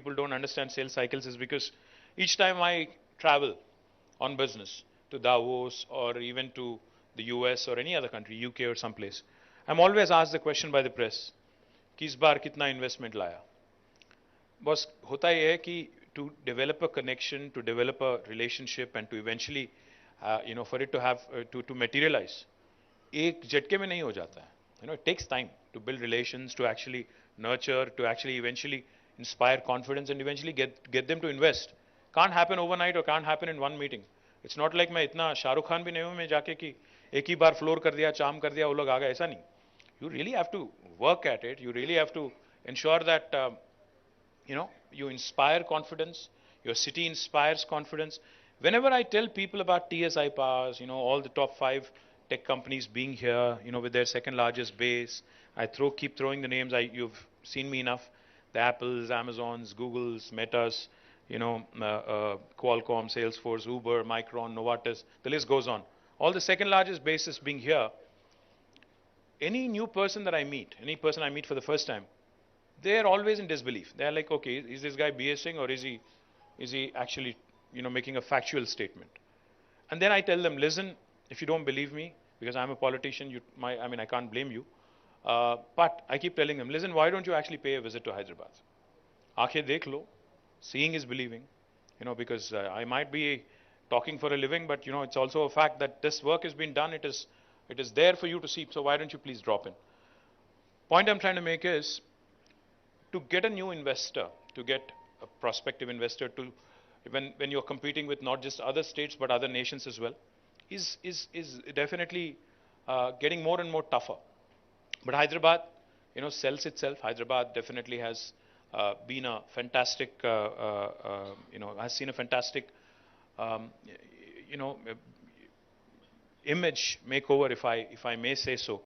people don't understand sales cycles is because each time I travel on business to Davos or even to the US or any other country, UK or someplace, I'm always asked the question by the press, कि इस बार कितना investment लाया? बस होता ये है कि to develop a connection, to develop a relationship and to eventually, for it to have, to materialize, एक झटके में नहीं हो जाता है. It takes time to build relations, to actually nurture, to actually eventually inspire confidence and eventually get them to invest. Can't happen overnight or can't happen in one meeting. It's not like मैं इतना शाहरुख खान भी नहीं हूँ मैं जाके कि एक ही बार floor कर दिया, चाम कर दिया, वो लोग आ गए, ऐसा नहीं. You really have to work at it. You really have to ensure that you inspire confidence, your city inspires confidence. Whenever I tell people about TSI Pass, all the top 5 tech companies being here, with their second largest base, I keep throwing the names. You've seen me enough. The Apples, Amazons, Googles, Metas, Qualcomm, Salesforce, Uber, Micron, Novartis, the list goes on. All the second largest bases being here. Any new person that I meet, any person I meet for the first time, they're always in disbelief. They're like, okay, is this guy BSing or is he actually, making a factual statement? And then I tell them, listen, if you don't believe me, because I'm a politician, I can't blame you. But I keep telling them, listen, why don't you actually pay a visit to Hyderabad? Aakhe dekh lo, seeing is believing, because I might be talking for a living, but it's also a fact that this work has been done. It is there for you to see. So why don't you please drop in? Point I'm trying to make is, to get a new investor, to get a prospective investor, to when you're competing with not just other states but other nations as well, is definitely getting more and more tougher. But Hyderabad, sells itself. Hyderabad definitely has been a fantastic, has seen a fantastic, um, you know, image makeover, if I may say so.